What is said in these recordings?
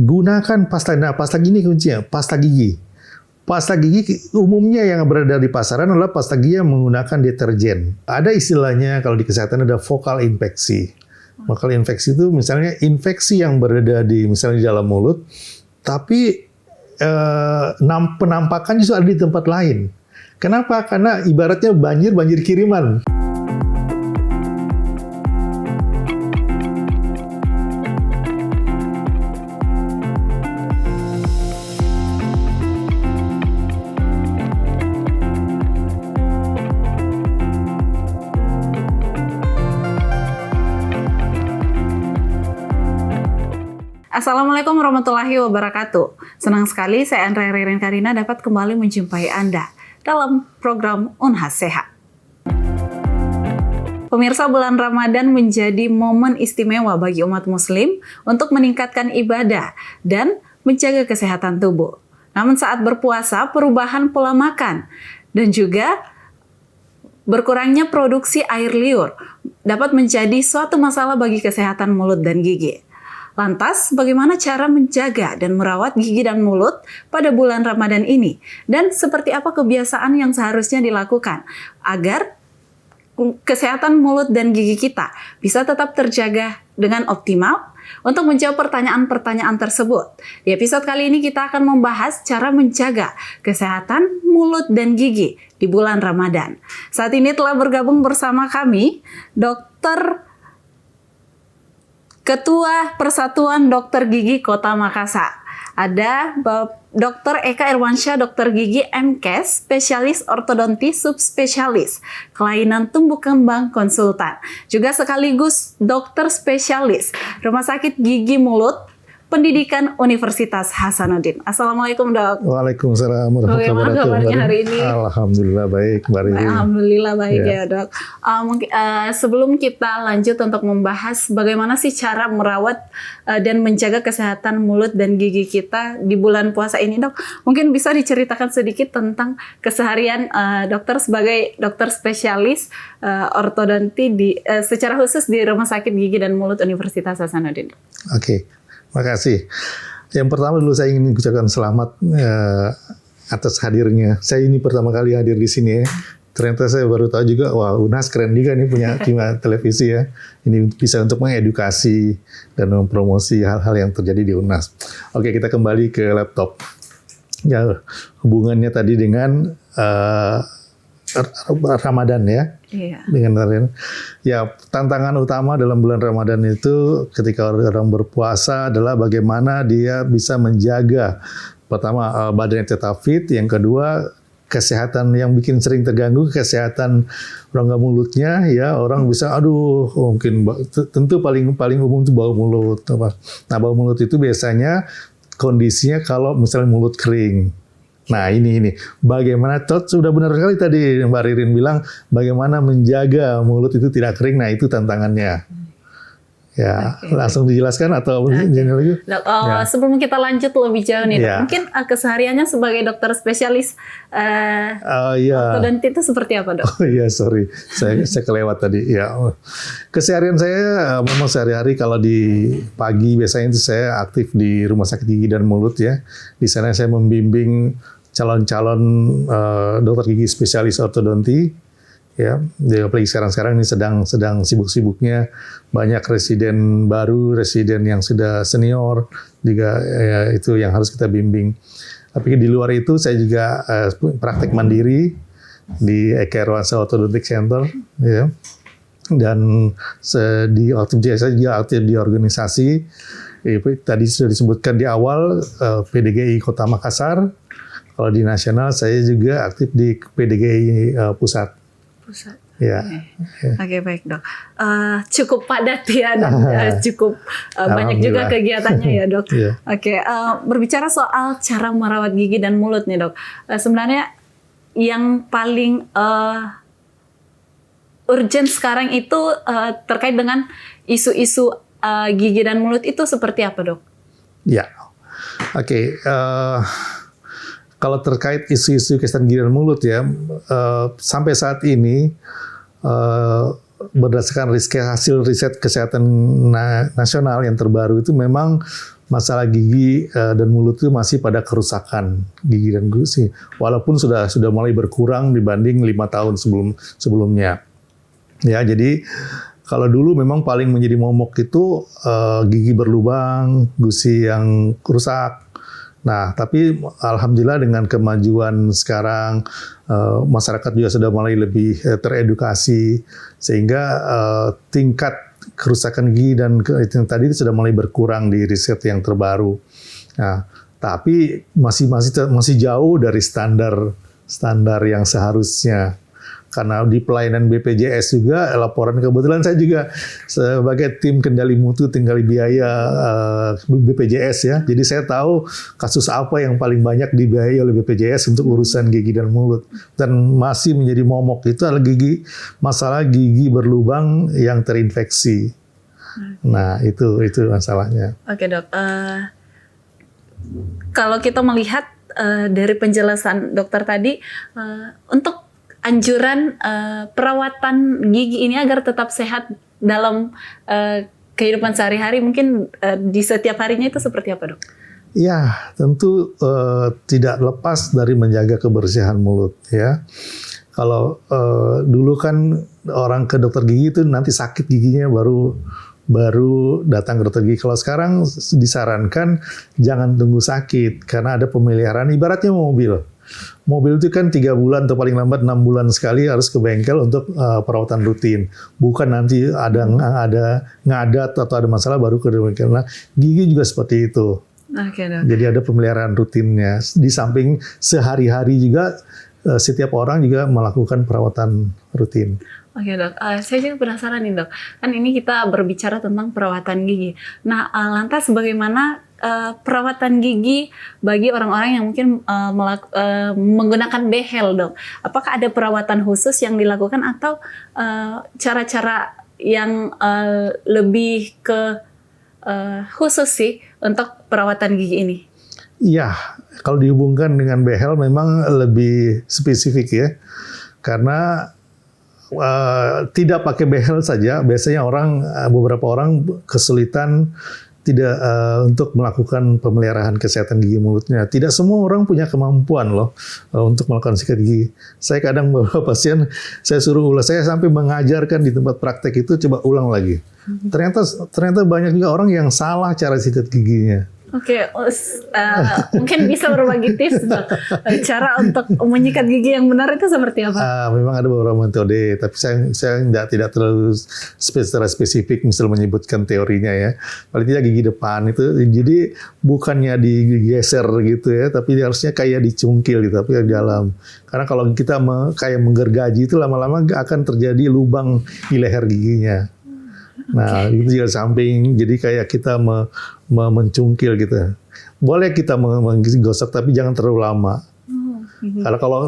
gunakan pasta. Nah, pasta gini kuncinya, pasta gigi. Pasta gigi umumnya yang berada di pasaran adalah pasta gigi yang menggunakan deterjen. Ada istilahnya kalau di kesehatan ada fokal infeksi. Fokal infeksi itu misalnya infeksi yang berada di misalnya di dalam mulut, tapi penampakan justru ada di tempat lain. Kenapa? Karena ibaratnya banjir kiriman. Assalamualaikum warahmatullahi wabarakatuh. Senang sekali saya Andrea Ririn Karina dapat kembali menjumpai Anda dalam program Unhas Sehat. Pemirsa, bulan Ramadan menjadi momen istimewa bagi umat muslim untuk meningkatkan ibadah dan menjaga kesehatan tubuh. Namun saat berpuasa, perubahan pola makan dan juga berkurangnya produksi air liur dapat menjadi suatu masalah bagi kesehatan mulut dan gigi. Lantas, bagaimana cara menjaga dan merawat gigi dan mulut pada bulan Ramadan ini? Dan seperti apa kebiasaan yang seharusnya dilakukan agar kesehatan mulut dan gigi kita bisa tetap terjaga dengan optimal? Untuk menjawab pertanyaan-pertanyaan tersebut, di episode kali ini kita akan membahas cara menjaga kesehatan mulut dan gigi di bulan Ramadan. Saat ini telah bergabung bersama kami Dr. Ketua Persatuan Dokter Gigi Kota Makassar. Ada Dr. Eka Irwansyah, Dokter Gigi MKes, spesialis ortodonti subspesialis, kelainan tumbuh kembang konsultan. Juga sekaligus dokter spesialis Rumah Sakit Gigi Mulut, Pendidikan Universitas Hasanuddin. Assalamualaikum, Dok. Waalaikumsalam warahmatullahi wabarakatuh. Bagaimana kabarnya hari ini? Alhamdulillah baik, Mbak Ririn. Alhamdulillah baik ya, Dok. Sebelum kita lanjut untuk membahas bagaimana sih cara merawat dan menjaga kesehatan mulut dan gigi kita di bulan puasa ini, Dok, mungkin bisa diceritakan sedikit tentang keseharian dokter sebagai dokter spesialis ortodonti secara khusus di Rumah Sakit Gigi dan Mulut Universitas Hasanuddin. Oke. Makasih. Yang pertama dulu saya ingin ucapkan selamat atas hadirnya. Saya ini pertama kali hadir di sini ya. Ternyata saya baru tahu juga, wah Unhas keren juga nih punya tim televisi ya. Ini bisa untuk mengedukasi dan mempromosi hal-hal yang terjadi di Unhas. Oke, kita kembali ke laptop. Ya, hubungannya tadi dengan Ramadan ya. Iya. Dengan Ramadan. Ya, tantangan utama dalam bulan Ramadan itu ketika orang berpuasa adalah bagaimana dia bisa menjaga pertama badannya tetap fit, yang kedua kesehatan yang bikin sering terganggu kesehatan rongga mulutnya ya, orang bisa mungkin tentu paling umum itu bau mulut. Nah, bau mulut itu biasanya kondisinya kalau misalnya mulut kering. Nah ini bagaimana, sudah benar sekali tadi Mbak Ririn bilang bagaimana menjaga mulut itu tidak kering. Nah itu tantangannya. Ya, langsung dijelaskan atau lagi? Ya. Sebelum kita lanjut lebih jauh nih, Dok, mungkin kesehariannya sebagai dokter spesialis ortodonti itu seperti apa, Dok? Oh iya, sorry, saya kelewat tadi. Ya, keseharian saya memang sehari-hari kalau di pagi biasanya itu saya aktif di Rumah Sakit Gigi dan Mulut ya. Di sana saya membimbing calon-calon dokter gigi spesialis ortodonti. Ya, apalagi sekarang ini sedang sibuk-sibuknya banyak residen baru, residen yang sudah senior juga ya, itu yang harus kita bimbing. Tapi di luar itu saya juga praktek mandiri di Eka Irwansyah Orthodontic Center, ya. Dan saya juga aktif di organisasi. Tadi sudah disebutkan di awal PDGI Kota Makassar. Kalau di nasional saya juga aktif di PDGI Pusat. Ya. Oke, baik, Dok. Cukup padat ya, dan cukup banyak juga kegiatannya ya, Dok. Yeah. Oke, berbicara soal cara merawat gigi dan mulut nih, Dok. Sebenarnya yang paling urgent sekarang itu terkait dengan isu-isu gigi dan mulut itu seperti apa, Dok? Ya, oke. Kalau terkait isu-isu kesehatan gigi dan mulut ya, sampai saat ini berdasarkan hasil riset kesehatan nasional yang terbaru itu memang masalah gigi dan mulut itu masih pada kerusakan gigi dan gusi, walaupun sudah mulai berkurang dibanding 5 tahun sebelumnya. Ya, jadi kalau dulu memang paling menjadi momok itu gigi berlubang, gusi yang rusak. Nah, tapi alhamdulillah dengan kemajuan sekarang, masyarakat juga sudah mulai lebih teredukasi, sehingga tingkat kerusakan gigi dan yang tadi itu sudah mulai berkurang di riset yang terbaru. Nah, tapi masih jauh dari standar yang seharusnya. Karena di pelayanan BPJS juga laporan, kebetulan saya juga sebagai tim kendali mutu kendali biaya BPJS ya. Jadi saya tahu kasus apa yang paling banyak dibiayai oleh BPJS untuk urusan gigi dan mulut. Dan masih menjadi momok itu adalah masalah gigi berlubang yang terinfeksi. Nah, itu masalahnya. Oke, Dok. Kalau kita melihat dari penjelasan dokter tadi, untuk anjuran perawatan gigi ini agar tetap sehat dalam kehidupan sehari-hari, mungkin di setiap harinya itu seperti apa, Dok? Ya, tentu tidak lepas dari menjaga kebersihan mulut ya. Kalau dulu kan orang ke dokter gigi itu nanti sakit giginya baru datang ke dokter gigi. Kalau sekarang disarankan jangan tunggu sakit karena ada pemeliharaan, ibaratnya mobil. Mobil itu kan 3 bulan atau paling lambat 6 bulan sekali harus ke bengkel untuk perawatan rutin. Bukan nanti ada ngadat atau ada masalah baru ke bengkel. Nah, gigi juga seperti itu. Oke, Dok. Jadi ada pemeliharaan rutinnya. Di samping sehari-hari juga setiap orang juga melakukan perawatan rutin. Oke, Dok. Saya juga penasaran nih, Dok. Kan ini kita berbicara tentang perawatan gigi. Nah, lantas bagaimana perawatan gigi bagi orang-orang yang mungkin menggunakan behel, Dok? Apakah ada perawatan khusus yang dilakukan atau cara-cara yang lebih ke khusus sih untuk perawatan gigi ini? Iya, kalau dihubungkan dengan behel memang lebih spesifik ya. Karena tidak pakai behel saja, biasanya beberapa orang kesulitan untuk melakukan pemeliharaan kesehatan gigi mulutnya. Tidak semua orang punya kemampuan loh untuk melakukan sikat gigi. Saya kadang beberapa pasien saya suruh ulang, saya sampai mengajarkan di tempat praktek itu coba ulang lagi. Ternyata banyak juga orang yang salah cara sikat giginya. Oke, mungkin bisa berbagi tips, Dok. Cara untuk menyikat gigi yang benar itu seperti apa? Memang ada beberapa metode, tapi saya tidak terlalu secara spesifik misal menyebutkan teorinya ya. Paling tidak gigi depan itu, jadi bukannya digeser gitu ya, tapi harusnya kayak dicungkil gitu, tapi di dalam. Karena kalau kita kayak menggergaji itu lama-lama akan terjadi lubang di leher giginya. Nah, itu juga samping, jadi kayak kita mencungkil gitu. Boleh kita menggosok, tapi jangan terlalu lama.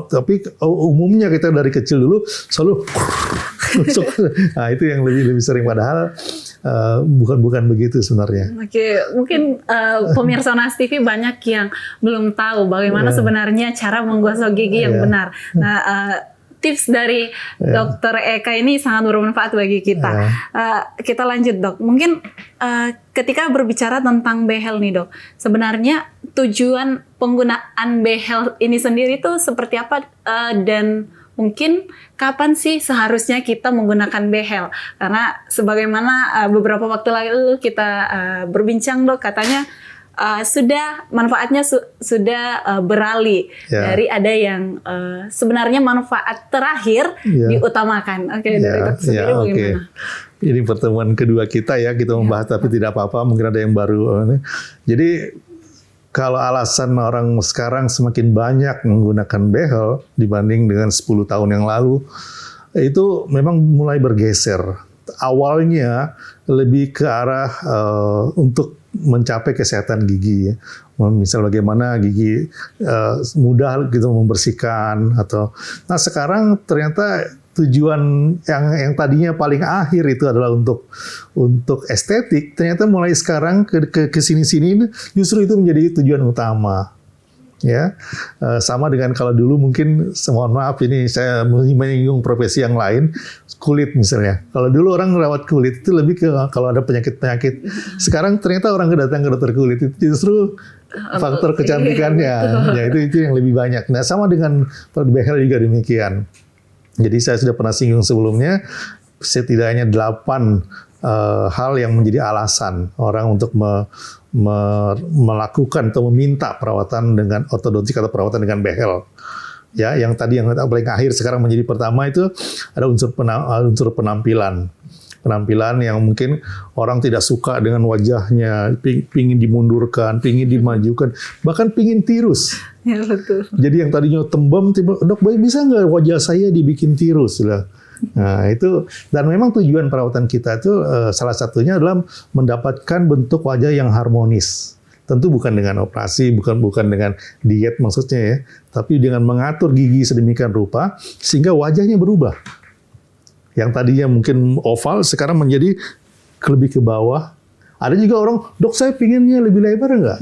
Tapi umumnya kita dari kecil dulu selalu gosok. Nah, itu yang lebih sering, padahal bukan begitu sebenarnya. Oke, mungkin pemirsa Nas TV banyak yang belum tahu bagaimana sebenarnya cara menggosok gigi yang benar. Nah, tips dari Dokter Eka ini sangat bermanfaat bagi kita. Kita lanjut, Dok. Mungkin ketika berbicara tentang behel nih, Dok, sebenarnya tujuan penggunaan behel ini sendiri itu seperti apa, dan mungkin kapan sih seharusnya kita menggunakan behel? Karena sebagaimana beberapa waktu lalu kita berbincang, Dok, katanya sudah manfaatnya sudah beralih dari ada yang sebenarnya manfaat terakhir diutamakan. Oke, dari Dok sendiri bagaimana? Ini pertemuan kedua kita ya, kita membahas tapi tidak apa-apa, mungkin ada yang baru. Jadi kalau alasan orang sekarang semakin banyak menggunakan behel dibanding dengan 10 tahun yang lalu, itu memang mulai bergeser. Awalnya lebih ke arah untuk mencapai kesehatan gigi ya. Misal bagaimana gigi mudah gitu membersihkan nah sekarang ternyata tujuan yang tadinya paling akhir itu adalah untuk estetik, ternyata mulai sekarang ke sini-sini justru itu menjadi tujuan utama. Ya, sama dengan kalau dulu mungkin, mohon maaf ini saya menyinggung profesi yang lain, kulit misalnya. Kalau dulu orang merawat kulit itu lebih ke kalau ada penyakit-penyakit. Sekarang ternyata orang datang ke dokter kulit itu justru faktor kecantikannya. Ya itu yang lebih banyak. Nah sama dengan behel juga demikian. Jadi saya sudah pernah singgung sebelumnya, setidaknya 8 hal yang menjadi alasan orang untuk melakukan atau meminta perawatan dengan ortodontik atau perawatan dengan behel. Ya, yang tadi yang paling akhir sekarang menjadi pertama itu ada unsur penampilan. Penampilan yang mungkin orang tidak suka dengan wajahnya, pingin dimundurkan, pingin dimajukan, bahkan pingin tirus. Ya betul. Jadi yang tadinya tembem, dok bisa nggak wajah saya dibikin tirus lah. Nah itu, dan memang tujuan perawatan kita itu salah satunya adalah mendapatkan bentuk wajah yang harmonis. Tentu bukan dengan operasi, bukan dengan diet maksudnya ya, tapi dengan mengatur gigi sedemikian rupa sehingga wajahnya berubah. Yang tadinya mungkin oval sekarang menjadi lebih ke bawah. Ada juga orang, dok saya pinginnya lebih lebar enggak?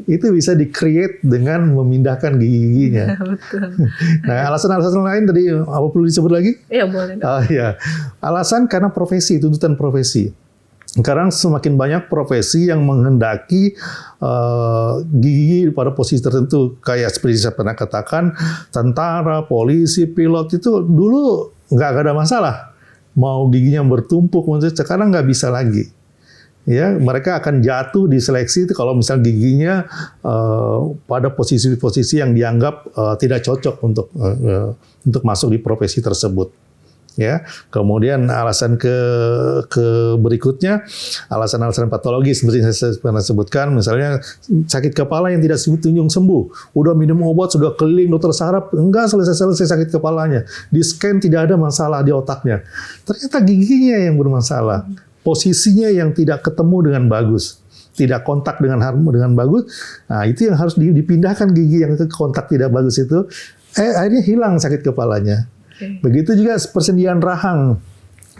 Itu bisa di-create dengan memindahkan gigi-giginya. Betul. Nah, alasan-alasan lain tadi apa perlu disebut lagi? Iya, boleh. Ya. Alasan karena profesi, tuntutan profesi. Sekarang semakin banyak profesi yang menghendaki gigi pada posisi tertentu. Kayak seperti saya pernah katakan, tentara, polisi, pilot itu dulu nggak ada masalah. Mau giginya bertumpuk, sekarang nggak bisa lagi. Ya, mereka akan jatuh di seleksi itu kalau misal giginya pada posisi-posisi yang dianggap tidak cocok untuk masuk di profesi tersebut. Ya, kemudian alasan ke berikutnya, alasan-alasan patologis seperti saya pernah sebutkan, misalnya sakit kepala yang tidak kunjung sembuh, udah minum obat, sudah keliling dokter saraf, enggak selesai sakit kepalanya, di scan tidak ada masalah di otaknya, ternyata giginya yang bermasalah. Posisinya yang tidak ketemu dengan bagus, tidak kontak dengan bagus, nah itu yang harus dipindahkan gigi yang ke kontak tidak bagus itu, akhirnya hilang sakit kepalanya. Okay. Begitu juga persendian rahang,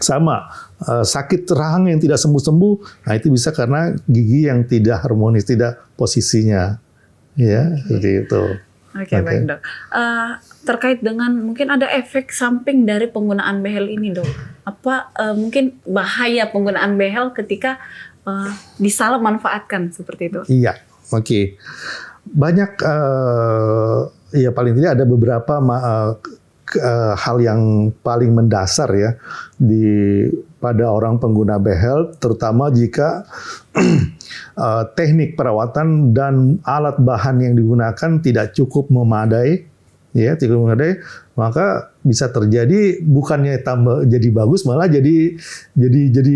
sama sakit rahang yang tidak sembuh-sembuh, nah itu bisa karena gigi yang tidak harmonis, tidak posisinya, ya seperti itu. Oke, baik dok. Terkait dengan mungkin ada efek samping dari penggunaan behel ini dok. Apa mungkin bahaya penggunaan behel ketika disalah manfaatkan seperti itu? Iya, oke. Banyak, ya paling tidak ada beberapa hal yang paling mendasar ya pada orang pengguna behel, terutama jika teknik perawatan dan alat bahan yang digunakan tidak cukup memadai, ya tidak memadai, maka bisa terjadi bukannya tambah jadi bagus, malah jadi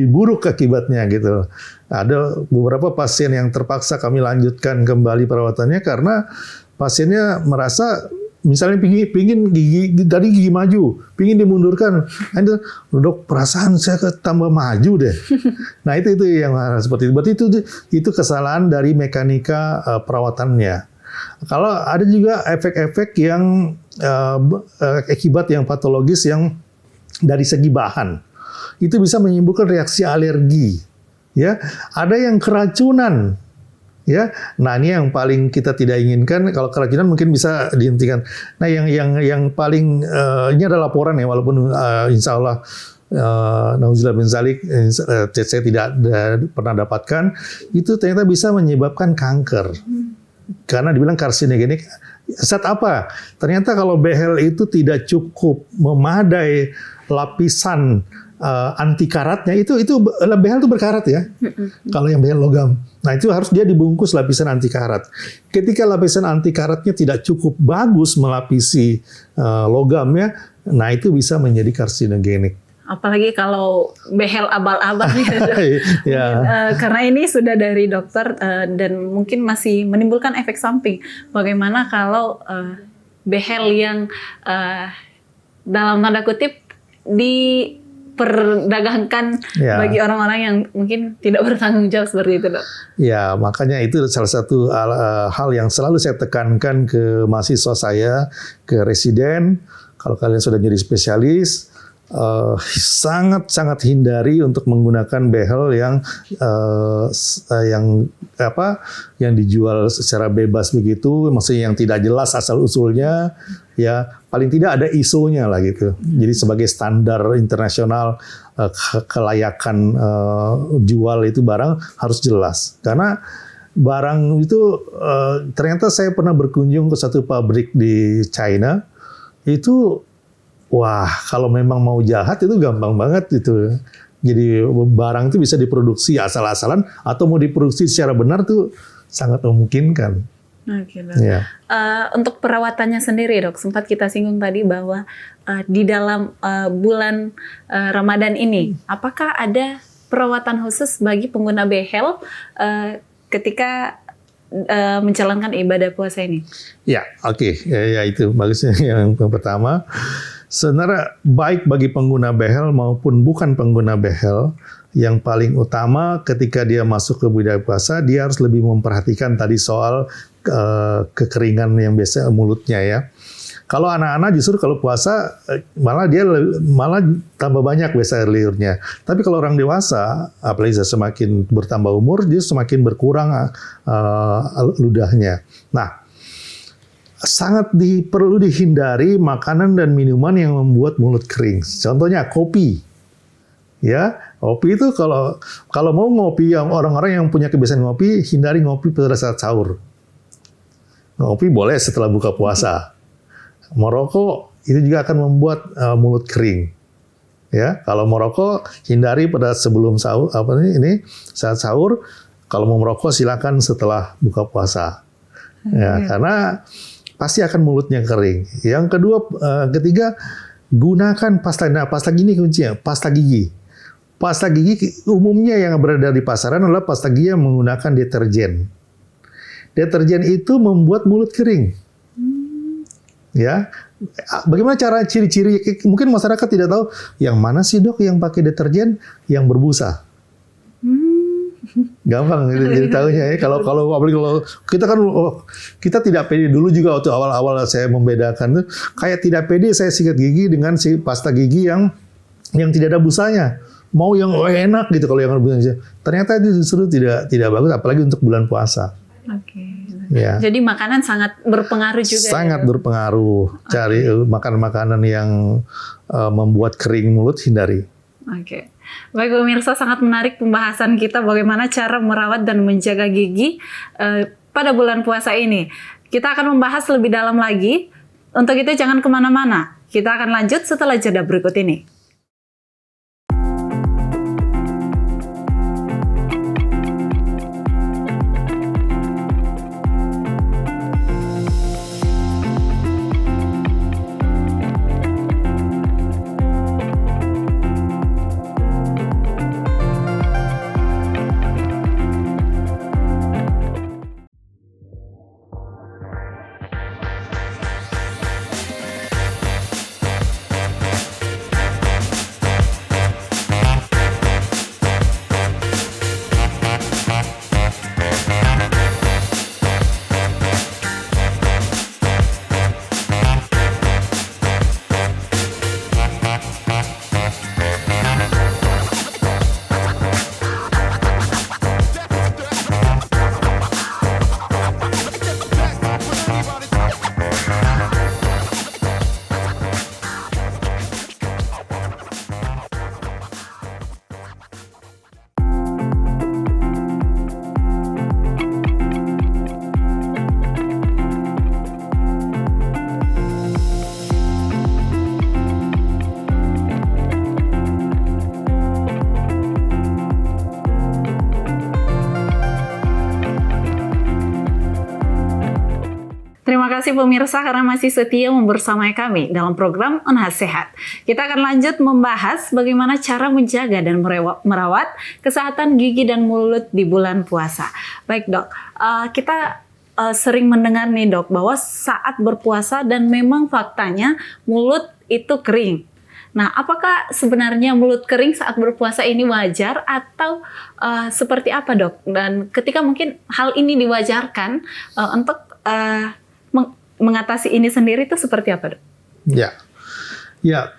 buruk akibatnya gitu. Ada beberapa pasien yang terpaksa kami lanjutkan kembali perawatannya karena pasiennya merasa misalnya pingin gigi maju, pingin dimundurkan, dok perasaan saya tambah maju deh. Nah itu yang seperti itu. Berarti itu kesalahan dari mekanika perawatannya. Kalau ada juga efek-efek yang akibat yang patologis yang dari segi bahan, itu bisa menimbulkan reaksi alergi. Ya, ada yang keracunan. Ya, nah ini yang paling kita tidak inginkan. Kalau keracunan mungkin bisa dihentikan. Nah, yang paling ini ada laporan ya, walaupun insya Allah nauzubillah min zalik saya tidak pernah dapatkan, itu ternyata bisa menyebabkan kanker. Karena dibilang karsinogenik. Saat apa? Ternyata kalau behel itu tidak cukup memadai lapisan anti karatnya, itu behel itu berkarat ya. Kalau yang behel logam, nah itu harus dia dibungkus lapisan anti karat. Ketika lapisan anti karatnya tidak cukup bagus melapisi logamnya, nah itu bisa menjadi karsinogenik. Apalagi kalau behel abal-abal ya. Karena ini sudah dari dokter dan mungkin masih menimbulkan efek samping. Bagaimana kalau behel yang dalam tanda kutip diperdagangkan bagi orang-orang yang mungkin tidak bertanggung jawab seperti itu, dok? Ya, makanya itu salah satu hal yang selalu saya tekankan ke mahasiswa saya, ke residen. Kalau kalian sudah jadi spesialis, sangat-sangat hindari untuk menggunakan behel yang dijual secara bebas begitu, maksudnya yang tidak jelas asal usulnya, ya paling tidak ada ISO-nya lah gitu. Jadi sebagai standar internasional kelayakan jual itu barang harus jelas. Karena barang itu ternyata saya pernah berkunjung ke satu pabrik di China itu. Wah, kalau memang mau jahat itu gampang banget itu. Jadi barang itu bisa diproduksi asal-asalan atau mau diproduksi secara benar tuh sangat memungkinkan. Oke, Dok. Ya. Untuk perawatannya sendiri, Dok, sempat kita singgung tadi bahwa di dalam bulan Ramadan ini, apakah ada perawatan khusus bagi pengguna behel ketika menjalankan ibadah puasa ini? Ya, oke. Ya itu bagusnya yang pertama. Sebenarnya baik bagi pengguna behel maupun bukan pengguna behel, yang paling utama ketika dia masuk ke budaya puasa, dia harus lebih memperhatikan tadi soal kekeringan yang biasa mulutnya ya. Kalau anak-anak justru kalau puasa malah tambah banyak biasa air liurnya. Tapi kalau orang dewasa, apalagi semakin bertambah umur, dia semakin berkurang ludahnya. Nah, perlu dihindari makanan dan minuman yang membuat mulut kering. Contohnya kopi. Ya, kopi itu kalau mau ngopi, yang orang-orang yang punya kebiasaan ngopi, hindari ngopi pada saat sahur. Ngopi boleh setelah buka puasa. Merokok itu juga akan membuat mulut kering. Ya, kalau merokok hindari pada sebelum sahur, saat sahur. Kalau mau merokok silakan setelah buka puasa. Ya, karena pasti akan mulutnya kering. Yang ketiga, gunakan pasta. Nah, pasta gigi kuncinya, pasta gigi. Pasta gigi umumnya yang berada di pasaran adalah pasta gigi yang menggunakan deterjen. Deterjen itu membuat mulut kering. Ya, bagaimana cara ciri-ciri? Mungkin masyarakat tidak tahu yang mana sih, Dok, yang pakai deterjen yang berbusa. Gampang jadi tahunya ya. Kalau kita kan kita tidak pede dulu juga waktu awal-awal saya membedakan tuh, kayak tidak pede saya sikat gigi dengan si pasta gigi yang tidak ada busanya. Mau yang enak gitu kalau yang ada busanya. Ternyata itu justru tidak bagus, apalagi untuk bulan puasa. Oke. Ya. Jadi makanan sangat berpengaruh juga. Sangat berpengaruh. Cari makanan-makanan yang membuat kering mulut, hindari. Oke. Baik pemirsa, sangat menarik pembahasan kita bagaimana cara merawat dan menjaga gigi pada bulan puasa ini. Kita akan membahas lebih dalam lagi. Untuk itu jangan kemana-mana. Kita akan lanjut setelah jeda berikut ini. Terima kasih pemirsa karena masih setia membersamai kami dalam program Unhas Sehat. Kita akan lanjut membahas bagaimana cara menjaga dan merawat kesehatan gigi dan mulut di bulan puasa. Baik Dok, kita sering mendengar nih Dok bahwa saat berpuasa dan memang faktanya mulut itu kering. Nah, apakah sebenarnya mulut kering saat berpuasa ini wajar atau seperti apa Dok? Dan ketika mungkin hal ini diwajarkan untuk mengatasi ini sendiri itu seperti apa, Dok? Ya, Ya,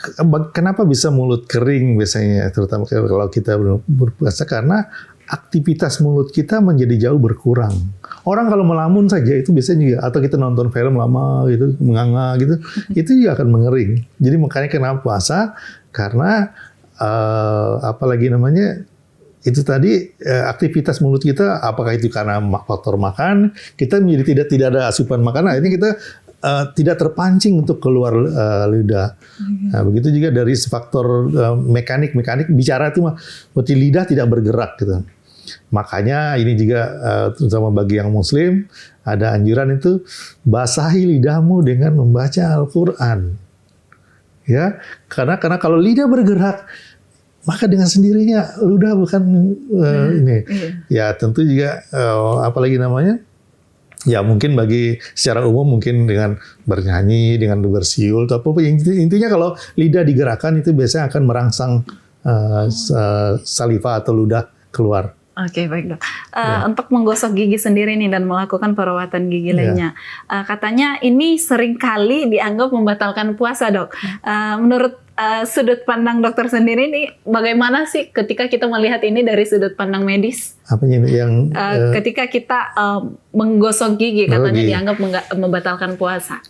kenapa bisa mulut kering biasanya, terutama kalau kita berpuasa, karena aktivitas mulut kita menjadi jauh berkurang. Orang kalau melamun saja itu biasanya juga, atau kita nonton film lama gitu, menganga gitu, itu juga akan mengering. Jadi makanya kenapa puasa? Karena apalagi namanya itu tadi aktivitas mulut kita, apakah itu karena faktor makan, kita menjadi tidak ada asupan makanan, akhirnya kita tidak terpancing untuk keluar lidah. Nah, begitu juga dari faktor mekanik bicara itu berarti lidah tidak bergerak gitu. Makanya ini juga terutama bagi yang Muslim ada anjuran itu basahi lidahmu dengan membaca Al-Quran. Ya, karena kalau lidah bergerak maka dengan sendirinya lidah bukan ini. Ya tentu juga apalagi namanya. Ya mungkin bagi secara umum mungkin dengan bernyanyi, dengan bersiul, atau apa. Intinya kalau lidah digerakkan itu biasanya akan merangsang saliva atau ludah keluar. Oke, baik dok. Untuk menggosok gigi sendiri nih dan melakukan perawatan gigi lainnya, katanya ini seringkali dianggap membatalkan puasa dok. Menurut sudut pandang dokter sendiri nih, bagaimana sih ketika kita melihat ini dari sudut pandang medis? Apanya yang ketika kita menggosok gigi katanya dianggap membatalkan puasa.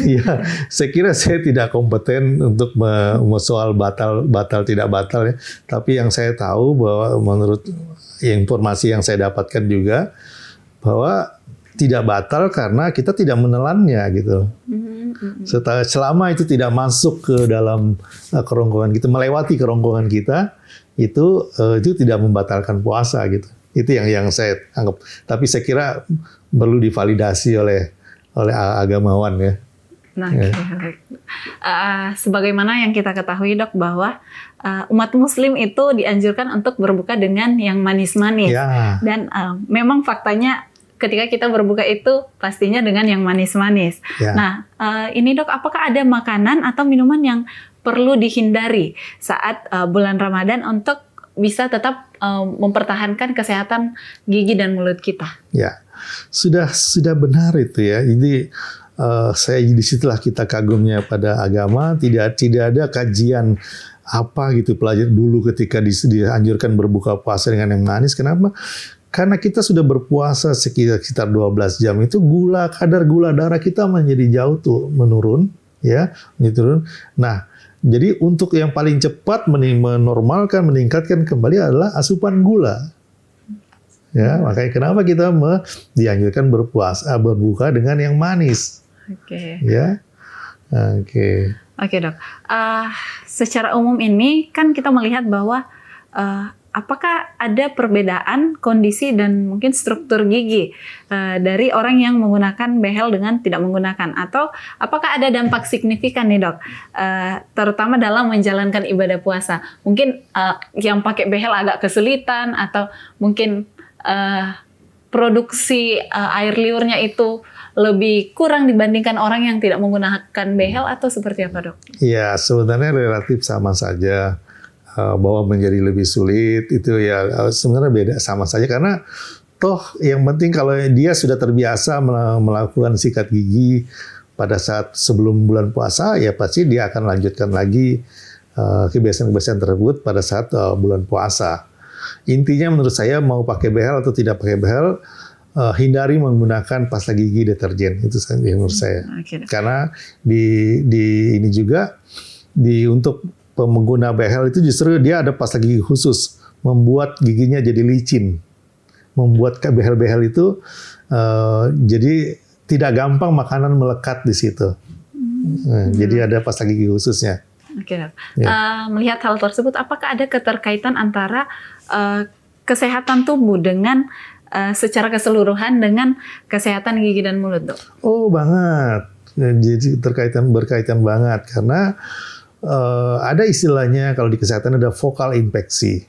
Ya, saya kira saya tidak kompeten untuk soal batal tidak batal ya. Tapi yang saya tahu bahwa menurut informasi yang saya dapatkan juga bahwa tidak batal karena kita tidak menelannya gitu. Selama itu tidak masuk ke dalam kerongkongan kita, melewati kerongkongan kita, itu tidak membatalkan puasa gitu. Itu yang saya anggap. Tapi saya kira perlu divalidasi oleh agamawan ya. Nah, sebagaimana yang kita ketahui dok bahwa umat Muslim itu dianjurkan untuk berbuka dengan yang manis-manis. Ya. Dan memang faktanya ketika kita berbuka itu pastinya dengan yang manis-manis. Ya. Nah, ini dok, apakah ada makanan atau minuman yang perlu dihindari saat bulan Ramadan untuk bisa tetap mempertahankan kesehatan gigi dan mulut kita? Ya, sudah benar itu ya. Jadi saya disitulah kita kagumnya pada agama. Tidak ada kajian apa gitu pelajar dulu ketika dianjurkan berbuka puasa dengan yang manis. Kenapa? Karena kita sudah berpuasa sekitar 12 jam itu kadar gula darah kita menjadi jauh tuh menurun ya, menurun. Nah, jadi untuk yang paling cepat menormalkan, meningkatkan kembali adalah asupan gula. Ya, makanya kenapa kita dianjurkan berbuka dengan yang manis. Oke. Ya. Oke. Oke, dok. Secara umum ini kan kita melihat bahwa apakah ada perbedaan kondisi dan mungkin struktur gigi dari orang yang menggunakan behel dengan tidak menggunakan, atau apakah ada dampak signifikan nih dok, terutama dalam menjalankan ibadah puasa? Mungkin yang pakai behel agak kesulitan, atau mungkin produksi air liurnya itu lebih kurang dibandingkan orang yang tidak menggunakan behel, atau seperti apa dok? Ya sebenarnya relatif sama saja. Bahwa menjadi lebih sulit itu ya sebenarnya beda, sama saja, karena toh yang penting kalau dia sudah terbiasa melakukan sikat gigi pada saat sebelum bulan puasa, ya pasti dia akan lanjutkan lagi kebiasaan-kebiasaan tersebut pada saat bulan puasa. Intinya menurut saya mau pakai behel atau tidak pakai behel, hindari menggunakan pasta gigi deterjen, itu menurut saya. Karena di ini juga untuk pengguna behel itu justru dia ada pasta gigi khusus, membuat giginya jadi licin, membuat behel-behel itu jadi tidak gampang makanan melekat di situ. Jadi ada pasta gigi khususnya. Oke, dok. Ya. Melihat hal tersebut, apakah ada keterkaitan antara kesehatan tubuh dengan secara keseluruhan dengan kesehatan gigi dan mulut, dok? Oh banget, jadi berkaitan banget, karena ada istilahnya kalau di kesehatan ada vokal infeksi.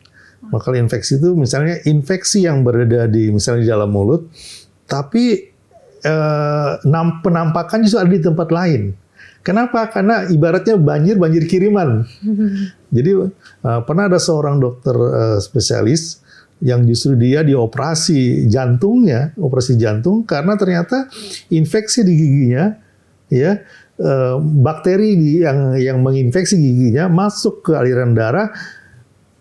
Vokal infeksi itu misalnya infeksi yang berada misalnya di dalam mulut, tapi penampakan justru ada di tempat lain. Kenapa? Karena ibaratnya banjir kiriman. Jadi pernah ada seorang dokter spesialis yang justru dia dioperasi operasi jantung karena ternyata infeksi di giginya ya bakteri yang menginfeksi giginya masuk ke aliran darah,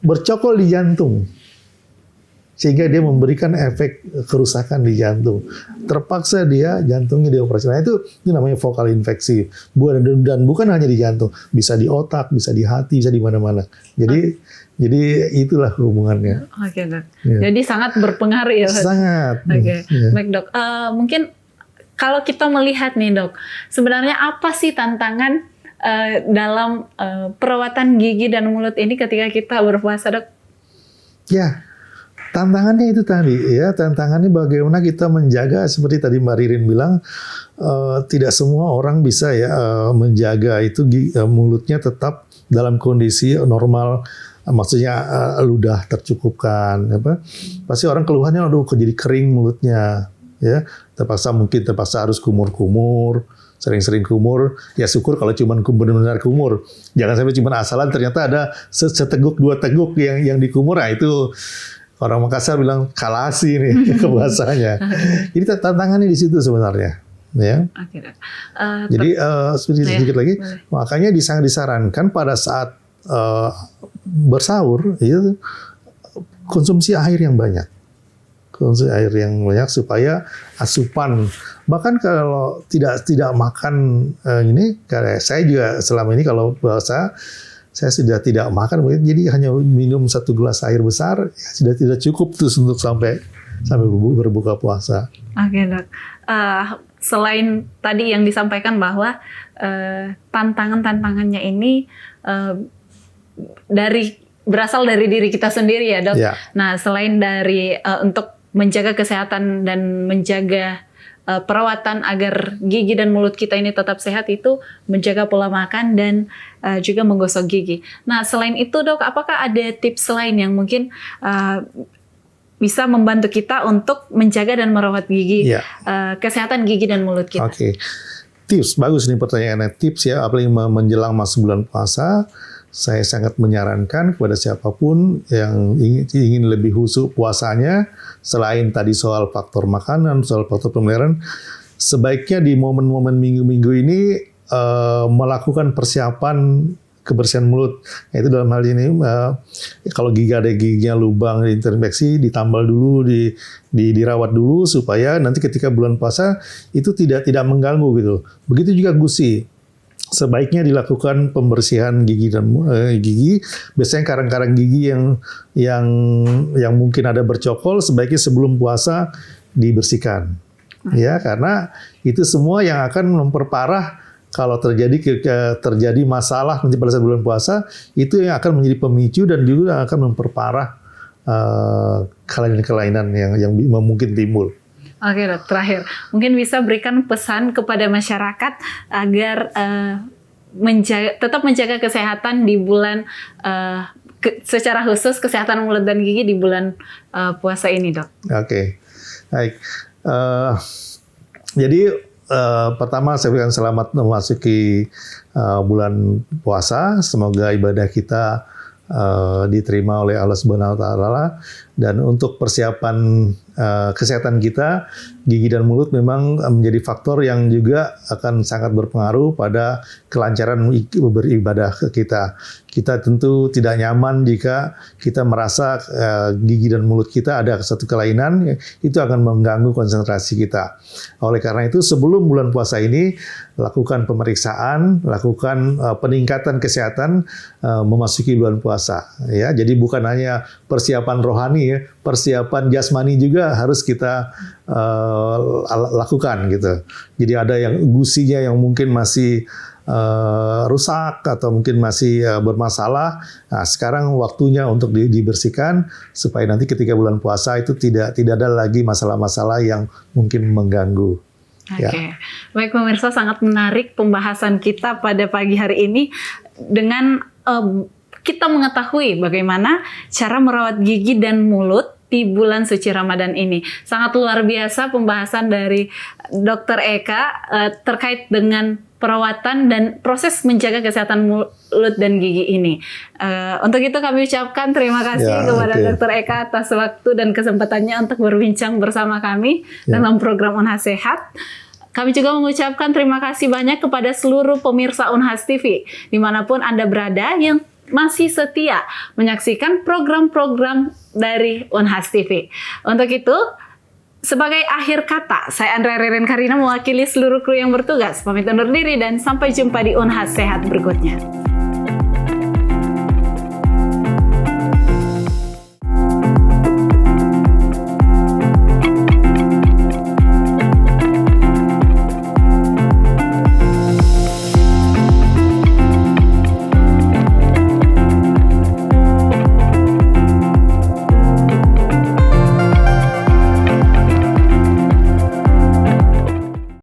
bercokol di jantung. Sehingga dia memberikan efek kerusakan di jantung. Terpaksa dia jantungnya dioperasi. Nah itu namanya vokal infeksi. Dan bukan hanya di jantung, bisa di otak, bisa di hati, bisa di mana-mana. Jadi itulah hubungannya. Oke, Dok. Ya. Jadi sangat berpengaruh ya. Sangat. Oke, Ya. baik Dok. Mungkin kalau kita melihat nih Dok, sebenarnya apa sih tantangan dalam perawatan gigi dan mulut ini ketika kita berpuasa, Dok? Ya, tantangannya itu tadi ya, tantangannya bagaimana kita menjaga seperti tadi Mbak Ririn bilang, tidak semua orang bisa ya menjaga itu mulutnya tetap dalam kondisi normal, maksudnya ludah tercukupkan, pasti orang keluhannya aduh jadi kering mulutnya, ya terpaksa harus kumur-kumur, sering-sering kumur, ya syukur kalau cuma benar-benar kumur, jangan sampai cuma asalan ternyata ada seteguk dua teguk yang dikumur, nah itu orang Makassar bilang kalasi nih bahasanya. Jadi tantangannya di situ sebenarnya, ya. Oke, Dok. Jadi sedikit lagi, boleh. makanya disarankan pada saat bersahur itu konsumsi air yang banyak. Konsumsi air yang banyak supaya asupan, bahkan kalau tidak makan ini, kayak saya juga selama ini kalau puasa saya sudah tidak makan, jadi hanya minum 1 gelas air besar, ya sudah tidak cukup terus untuk sampai berbuka puasa. Oke, Dok. Selain tadi yang disampaikan bahwa tantangannya ini berasal dari diri kita sendiri ya, Dok. Ya. Nah, selain dari untuk menjaga kesehatan dan menjaga perawatan agar gigi dan mulut kita ini tetap sehat, itu menjaga pola makan dan juga menggosok gigi. Nah, selain itu Dok, apakah ada tips lain yang mungkin bisa membantu kita untuk menjaga dan merawat gigi, kesehatan gigi dan mulut kita? Oke. Tips, bagus nih pertanyaannya. Tips ya, apalagi menjelang masuk bulan puasa, saya sangat menyarankan kepada siapapun yang ingin lebih khusyuk puasanya, selain tadi soal faktor makanan, soal faktor pemeliharaan, sebaiknya di momen-momen minggu-minggu ini melakukan persiapan kebersihan mulut. Nah, itu dalam hal ini kalau ada giginya lubang terinfeksi, ditambal dulu, dirawat dulu supaya nanti ketika bulan puasa itu tidak mengganggu gitu. Begitu juga gusi. Sebaiknya dilakukan pembersihan gigi dan gigi. Biasanya karang-karang gigi yang mungkin ada bercokol, sebaiknya sebelum puasa dibersihkan. Ya, karena itu semua yang akan memperparah kalau terjadi masalah nanti pada saat bulan puasa, itu yang akan menjadi pemicu dan juga akan memperparah kelainan-kelainan yang mungkin timbul. Oke, Dok, terakhir mungkin bisa berikan pesan kepada masyarakat agar tetap menjaga kesehatan di bulan secara khusus kesehatan mulut dan gigi di bulan puasa ini, Dok. Oke, baik. Jadi pertama saya berikan selamat memasuki bulan puasa. Semoga ibadah kita diterima oleh Allah Subhanahu wa taala, dan untuk persiapan kesehatan kita, gigi dan mulut memang menjadi faktor yang juga akan sangat berpengaruh pada kelancaran beribadah kita. Kita tentu tidak nyaman jika kita merasa gigi dan mulut kita ada satu kelainan, itu akan mengganggu konsentrasi kita. Oleh karena itu, sebelum bulan puasa ini, lakukan pemeriksaan, lakukan peningkatan kesehatan memasuki bulan puasa. Ya, jadi bukan hanya persiapan rohani, ya, persiapan jasmani juga harus kita lakukan gitu. Jadi ada yang gusinya yang mungkin masih rusak atau mungkin masih bermasalah. Nah, sekarang waktunya untuk dibersihkan supaya nanti ketika bulan puasa itu tidak ada lagi masalah-masalah yang mungkin mengganggu. Oke, Ya. Baik pemirsa, sangat menarik pembahasan kita pada pagi hari ini dengan kita mengetahui bagaimana cara merawat gigi dan mulut di bulan suci Ramadan ini. Sangat luar biasa pembahasan dari Dr. Eka terkait dengan perawatan dan proses menjaga kesehatan mulut dan gigi ini. Untuk itu kami ucapkan terima kasih kepada Dr. Eka atas waktu dan kesempatannya untuk berbincang bersama kami dalam program Unha Sehat. Kami juga mengucapkan terima kasih banyak kepada seluruh pemirsa Unhas TV, dimanapun Anda berada yang masih setia menyaksikan program-program dari Unhas TV. Untuk itu, sebagai akhir kata, saya Andrea Reren Karina mewakili seluruh kru yang bertugas. Pamit undur diri dan sampai jumpa di Unhas Sehat berikutnya.